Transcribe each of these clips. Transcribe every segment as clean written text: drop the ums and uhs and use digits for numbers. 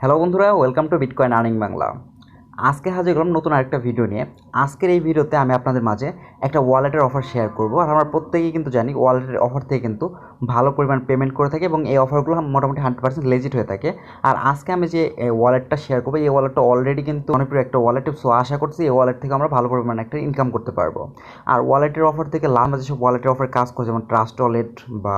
Hello বন্ধুরা, welcome to bitcoin earning Bangla. আজকে হাজির হলাম নতুন আরেকটা ভিডিও নিয়ে। আজকের এই ভিডিওতে আমি আপনাদের মাঝে একটা ওয়ালেটের অফার শেয়ার করব। আর আমরা প্রত্যেকেই কিন্তু জানি ওয়ালেটের অফার থেকে কিন্তু ভালো পরিমাণ পেমেন্ট করে থাকে এবং এই অফারগুলো মোটামুটি 100% লেজিট হয়ে থাকে। আর আজকে আমি যে ওয়ালেটটা শেয়ার করবো, এই ওয়ালেটটা অলরেডি কিন্তু জনপ্রিয় একটা ওয়ালেট। সো আশা করছি এই ওয়ালেট থেকে আমরা ভালো পরিমাণ একটা ইনকাম করতে পারবো। আর ওয়ালেটের অফার থেকে আমরা যেসব ওয়ালেটের অফার কাজ করে, যেমন ট্রাস্ট ওয়ালেট বা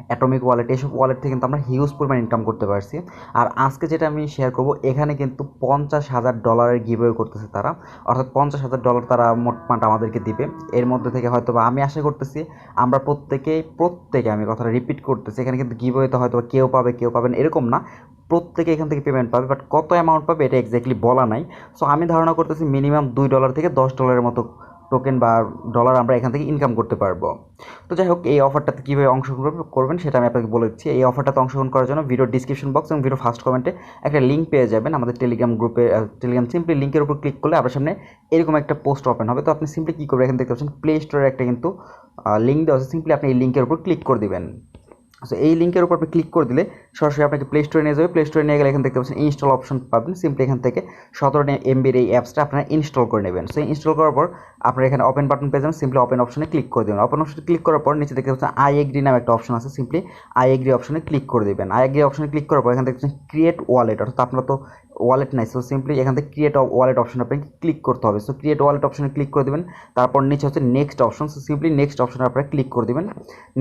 অ্যাটমিক ওয়ালেট, এইসব ওয়ালেট থেকে কিন্তু আমরা হিউজ পরিমাণ ইনকাম করতে পারছি। আর আজকে যেটা আমি শেয়ার করব, এখানে কিন্তু $50,000 গিভওয়ে করতেছে তারা, অর্থাৎ $50,000 তারা মোটমাট আমাদেরকে দিবে। এর মধ্যে থেকে হয়তো বা আমি আশা করতেছি আমরা প্রত্যেকে আমি কথাটা রিপিট করতেছি, এখানে কিন্তু গিভওয়েতে হয়তো কেউ পাবে কেউ পাবে না এরকম না, প্রত্যেকে এখান থেকে পেমেন্ট পাবে। বাট কত অ্যামাউন্ট পাবে এটা এক্স্যাক্টলি বলা নাই। সো আমি ধারণা করতেছি মিনিমাম $2 থেকে $10 মতো টোকেন বা ডলার আমরা এখান থেকে ইনকাম করতে পারবো। তো যাই হোক, এই অফারটাতে কীভাবে অংশগ্রহণ করবেন সেটা আমি আপনাকে বলে দিচ্ছি। এই অফারটাতে অংশগ্রহণ করার জন্য ভিডিও ডিসক্রিপশন বক্স এবং ভিডিও ফার্স্ট কমেন্টে একটা লিঙ্ক পেয়ে যাবেন আমাদের টেলিগ্রাম গ্রুপে। টেলিগ্রাম সিম্পলি লিঙ্কের উপর ক্লিক করলে আপনার সামনে এরকম একটা পোস্ট ওপেন হবে। তো আপনি সিম্পলি কী করবেন, এখানে দেখতে পাচ্ছেন প্লে স্টোরের একটা কিন্তু লিঙ্ক দেওয়া আছে। সিম্পলি আপনি এই লিঙ্কের উপর ক্লিক করে দেবেন। সো এই লিঙ্কের উপর আপনি ক্লিক করে দিলে সরাসরি আপনাকে প্লে স্টোরে নিয়ে যাবে। প্লে স্টোরে নিয়ে গেলে এখানে দেখতে পাচ্ছেন ইনস্টল অপশন পাবেন। সিম্পলি এখান থেকে 17 MBর এই অ্যাপসটা আপনারা ইনস্টল করে নেবেন। সো ইনস্টল করার পর আপনারা এখানে ওপেন বাটন পেয়ে যাবেন। সিম্পলি ওপেন অপশনে ক্লিক করে দেবেন। ওপেন অপশনে ক্লিক করার পর নিচে দেখতে পাচ্ছেন আই এগ্রি নামে একটা অপশন আছে। সিম্পলি আই এগ্রি অপশনে ক্লিক করে দেবেন। আই এগ্রি অপশনে ক্লিক করার পর এখানে দেখতে পাচ্ছেন ক্রিয়েট ওয়ালেট, অর্থাৎ আপনারা তো ওয়ালেট নাই। সো সিম্পলি এখান থেকে ক্রিয়েট ওয়ালেট অপশন আপনাকে ক্লিক করতে হবে। সো ক্রিয়েট ওয়ালেট অপশনে ক্লিক করে দেবেন। তারপর নিচে হচ্ছে next option. So simply next অপশনে আপনারা ক্লিক করে দেবেন।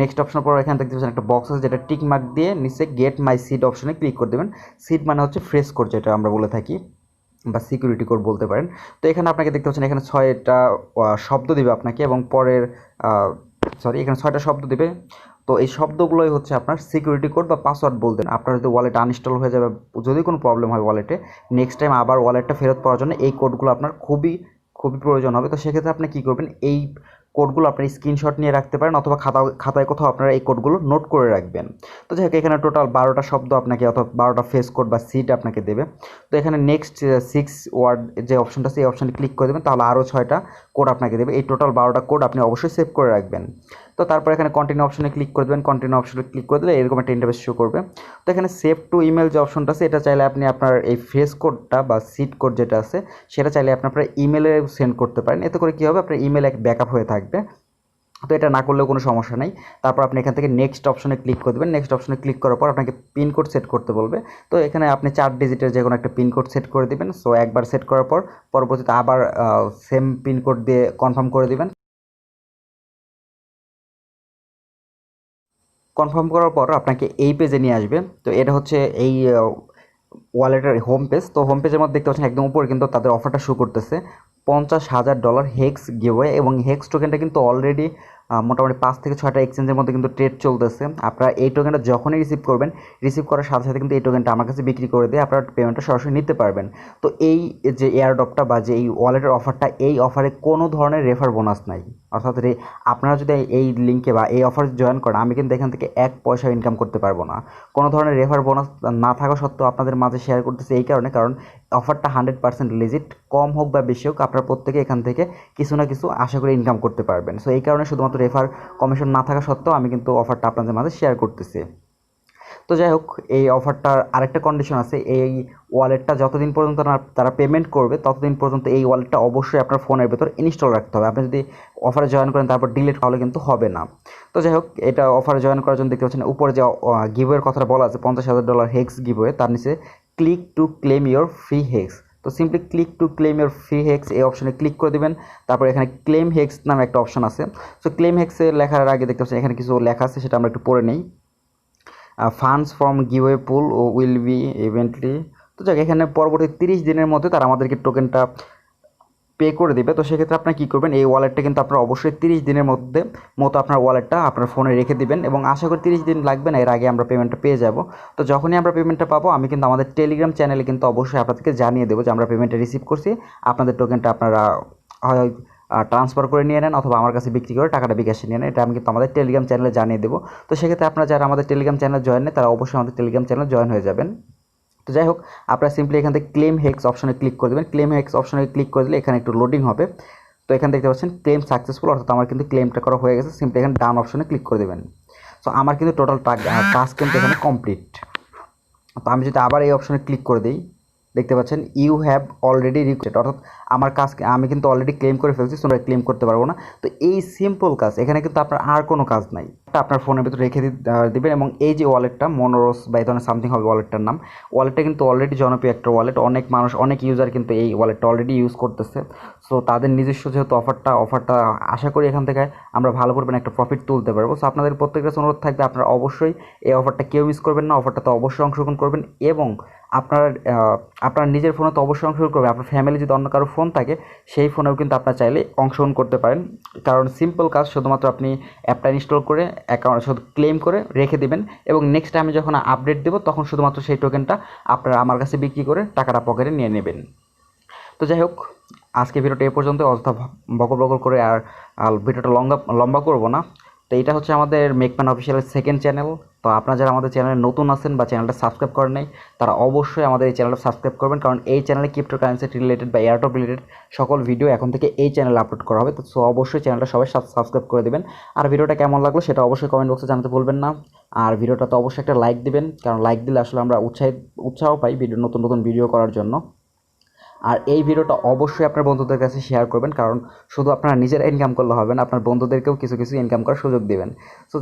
নেক্সট অপশনের পর এখানে দেখতে পাচ্ছেন একটা বক্স আছে যেটা টিক মার্ক দিয়ে নিচে গেট মাই সিড অপশনে ক্লিক করে দেবেন। সিড মানে হচ্ছে ফ্রেশ কোড, যেটা আমরা বলে থাকি, বা সিকিউরিটি কোড বলতে পারেন। তো এখানে আপনাকে দেখতে পাচ্ছেন এখানে 6টা শব্দ দিবে আপনাকে, এবং পরের এখানে 6টা শব্দ দিবে। তো এই শব্দগুলোই হচ্ছে আপনার সিকিউরিটি কোড বা পাসওয়ার্ড বলতেন। আপনার যদি ওয়ালেট আনইনস্টল হয়ে যাবে, যদি কোনো প্রবলেম হয় ওয়ালেটে, নেক্সট টাইম আবার ওয়ালেটটা ফেরত পাওয়ার জন্য এই কোডগুলো আপনার খুবই খুবই প্রয়োজন হবে। তো সেক্ষেত্রে আপনি কী করবেন, এই কোডগুলো আপনার স্ক্রিনশট নিয়ে রাখতে পারেন, অথবা খাতায় কোথাও আপনারা এই কোডগুলো নোট করে রাখবেন। তো যাই হোক, এখানে টোটাল 12টা শব্দ আপনাকে, অথবা 12টা ফেস কোড বা সিট আপনাকে দেবে। তো এখানে নেক্সট 6 ওয়ার্ড যে অপশনটা আছে এই অপশানে ক্লিক করে দেবেন, তাহলে আরও 6টা কোড আপনাকে দেবে। এই টোটাল 12টা কোড আপনি অবশ্যই সেভ করে রাখবেন। তো তারপর এখানে কন্টিনিউ অপশনে ক্লিক করে দেবেন। কন্টিনিউ অপশনে ক্লিক করে দিলে এরকম একটা ইন্টারফেস শো করবে। তো এখানে সেভ টু ইমেল যে অপশনটা আছে, এটা চাইলে আপনি আপনার এই ফেস কোডটা বা সিট কোড যেটা আছে সেটা চাইলে আপনি আপনার ইমেলে সেন্ড করতে পারেন। এতে করে কী হবে, আপনার ইমেল এক ব্যাকআপ হয়ে থাকবে। তো এটা না করলেও কোনো সমস্যা নেই। তারপর আপনি এখান থেকে নেক্সট অপশনে ক্লিক করে দেবেন। নেক্সট অপশনে ক্লিক করার পর আপনাকে পিন কোড সেট করতে বলবে। তো এখানে আপনি 4 ডিজিটের যে কোনো একটা পিন কোড সেট করে দেবেন। সো একবার সেট করার পর পরবর্তীতে আবার সেম পিন কোড দিয়ে কনফার্ম করে দেবেন। কনফার্ম করার পর আপনাকে এই পেজে নিয়ে আসবে। তো এটা হচ্ছে এই ওয়ালেটের হোম পেজ। তো হোম পেজের মধ্যে দেখতে পাচ্ছেন একদম উপরে কিন্তু তাদের অফারটা শো করতেছে $50,000 হেক্স গিভওয়ে, এবং হেক্স টোকেনটা কিন্তু অলরেডি মোটামুটি 5 থেকে 6টা এক্সচেঞ্জের মধ্যে কিন্তু ট্রেড চলতেছে। আপনারা এই টোকেনটা যখনই রিসিভ করার সাথে সাথে কিন্তু এই টোকেনটা আমার কাছে বিক্রি করে দিয়ে আপনারা পেমেন্টটা সরাসরি নিতে পারবেন। তো এই যে এয়ারড্রপটা বা যে এই ওয়ালেটের অফারটা, এই অফারে কোনো ধরনের রেফার বোনাস নাই। অর্থাৎ আপনারা যদি এই লিঙ্কে বা এই অফারে জয়েন করেন, আমি কিন্তু এখান থেকে 1 পয়সা ইনকাম করতে পারবো না। কোনো ধরনের রেফার বোনাস না থাকা সত্ত্বেও আপনাদের মাঝে শেয়ার করতেছে এই কারণ অফারটা 100% লিজিট। কম হোক বা বেশি হোক, আপনারা প্রত্যেকে এখান থেকে কিছু না কিছু আশা করে ইনকাম করতে পারবেন। সো এই কারণে শুধুমাত্র রেফার কমিশন না থাকা সত্ত্বেও আমি কিন্তু অফারটা আপনাদের মাঝে শেয়ার করতেছি। তো যাই হোক, এই অফারটার আরেকটা কন্ডিশন আছে। এই ওয়ালেটটা যতদিন পর্যন্ত তারা পেমেন্ট করবে ততদিন পর্যন্ত এই ওয়ালেটটা অবশ্যই আপনার ফোনের ভেতর ইনস্টল রাখতে হবে। আপনি যদি অফারে জয়েন করেন তারপর ডিলিট তাহলে কিন্তু হবে না। তো যাই হোক, এটা অফারে জয়েন করার জন্য দেখতে পাচ্ছেন উপরে যে গিভওয়ের কথাটা বলা আছে, $50,000 হেক্স গিভওয়ে, তার নিচে click to claim your free hex. তো simply click to claim your free hex এই অপশনে ক্লিক করে দেবেন। তারপর এখানে ক্লেম হেক্স নামে একটা অপশন আছে। সো ক্লেম হেক্সে লেখার আগে দেখতে পাচ্ছেন এখানে কিছু লেখা আছে, সেটা আমরা একটু পড়ে নেই। Funds from giveaway pool will be eventually. তো যাক, এখানে পরবর্তী 30 দিনের মধ্যে তারা আমাদেরকে টোকেনটা পে করে দেবে। তো সেক্ষেত্রে আপনারা কী করবেন, এই ওয়ালেটটা কিন্তু আপনারা অবশ্যই 30 দিনের মতো আপনার ওয়ালেটটা আপনার ফোনে রেখে দিবেন, এবং আশা করি 30 দিন লাগবে না, এর আগে আমরা পেমেন্টটা পেয়ে যাব। তো যখনই আমরা পেমেন্টটা পাবো, আমি কিন্তু আমাদের টেলিগ্রাম চ্যানেলে কিন্তু অবশ্যই আপনাদেরকে জানিয়ে দেবো যে আমরা পেমেন্টটা রিসিভ করছি। আপনাদের টোকেনটা আপনারা হয় ট্রান্সফার করে নিয়ে নেন, অথবা আমার কাছে বিক্রি করে টাকাটা বিকাশে নিয়ে নেন। এটা আমি কিন্তু আমাদের টেলিগ্রাম চ্যানেলে জানিয়ে দেবো। তো সেক্ষেত্রে আপনারা যারা আমাদের টেলিগ্রাম চ্যানেলে জয়েন নেই, তারা অবশ্যই আমাদের টেলিগ্রাম চ্যানেলে জয়েন হয়ে যাবেন। তো যাই হোক, আপনারা সিম্পলি এখান থেকে ক্লেম হেক্স অপশনে ক্লিক করে দেবেন। ক্লেম হেক্স অপশনে ক্লিক করে দিলে এখানে একটু লোডিং হবে। তো এখানে দেখতে পাচ্ছেন ক্লেম সাকসেসফুল, অর্থাৎ আমার কিন্তু ক্লেমটা করা হয়ে গেছে। সিম্পলি এখানে ডান অপশনে ক্লিক করে দেবেন। সো আমার কিন্তু টোটাল টাস্ক কিন্তু এখানে কমপ্লিট। তো আমি যদি আবার এই অপশনে ক্লিক করে দিই, দেখতে পাচ্ছেন ইউ হ্যাভ অলরেডি রিকোয়েস্টেড, অর্থাৎ আমার কাজ আমি কিন্তু অলরেডি ক্লেম করে ফেলছি, তোমরা ক্লেম করতে পারবো না। তো এই সিম্পল কাজ, এখানে কিন্তু আপনার আর কোনো কাজ নাই, আপনার ফোনের ভিতরে রেখে দিবেন। এবং এই যে ওয়ালেটটা মনোরস বা এই ধরনের সামথিং হবে ওয়ালেটটার নাম, ওয়ালেটটা কিন্তু অলরেডি জনপ্রিয় একটা ওয়ালেট, অনেক মানুষ অনেক ইউজার কিন্তু এই ওয়ালেটটা অলরেডি ইউজ করতেছে। সো তাদের নিজস্ব যেহেতু অফারটা আশা করি এখান থেকে আমরা ভালো পরিমাণে একটা প্রফিট তুলতে পারবো। সো আপনাদের প্রত্যেকটা অনুরোধ থাকবে, আপনারা অবশ্যই এই অফারটা কেউ মিস করবেন না, অফারটাতে অবশ্যই অংশগ্রহণ করবেন। এবং আপনার নিজের ফোনে তো অবশ্যই অংশগ্রহণ করবেন, আপনার ফ্যামিলি যদি অন্য কারো ফোন থাকে সেই ফোনেও কিন্তু আপনারা চাইলে অংশগ্রহণ করতে পারেন। কারণ সিম্পল কাজ, শুধুমাত্র আপনি অ্যাপটা ইনস্টল করে অ্যাকাউন্ট শুধু ক্লেম করে রেখে দিবেন, এবং নেক্সট টাইমে যখন আপডেট দেবো তখন শুধুমাত্র সেই টোকেনটা আপনারা আমার কাছে বিক্রি করে টাকাটা পকেটে নিয়ে নেবেন। তো যাই হোক, আজকে ভিডিওটা এ পর্যন্ত, অযথা বকর বকর করে আর ভিডিওটা লম্বা করবো না। তো এটা হচ্ছে আমাদের মেকম্যান অফিসিয়ালের সেকেন্ড চ্যানেল। তো আপনারা যারা আমাদের চ্যানেলে নতুন আছেন বা চ্যানেলটা সাবস্ক্রাইব করেন নাই, তারা অবশ্যই আমাদের এই চ্যানেলটা সাবস্ক্রাইব করবেন, কারণ এই চ্যানেলে ক্রিপ্টোকারেন্সি রিলেটেড বা এয়ারড্রপ রিলেটেড সকল ভিডিও এখন থেকে এই চ্যানেলে আপলোড করা হবে। তো সো অবশ্যই চ্যানেলটা সবাই সাবস্ক্রাইব করে দেবেন। আর ভিডিওটা কেমন লাগলো সেটা অবশ্যই কমেন্ট বক্সে জানাতে ভুলবেন না। আর ভিডিওটাতে অবশ্যই একটা লাইক দিবেন, কারণ লাইক দিলে আসলে আমরা উৎসাহ পাই নতুন নতুন ভিডিও করার জন্য। আর এই ভিডিওটা অবশ্যই আপনার বন্ধুদের কাছে শেয়ার করবেন, কারণ শুধু আপনারা নিজেরা ইনকাম করলে হবে না, আপনার বন্ধুদেরকেও কিছু কিছু ইনকাম করার সুযোগ দেবেন। সো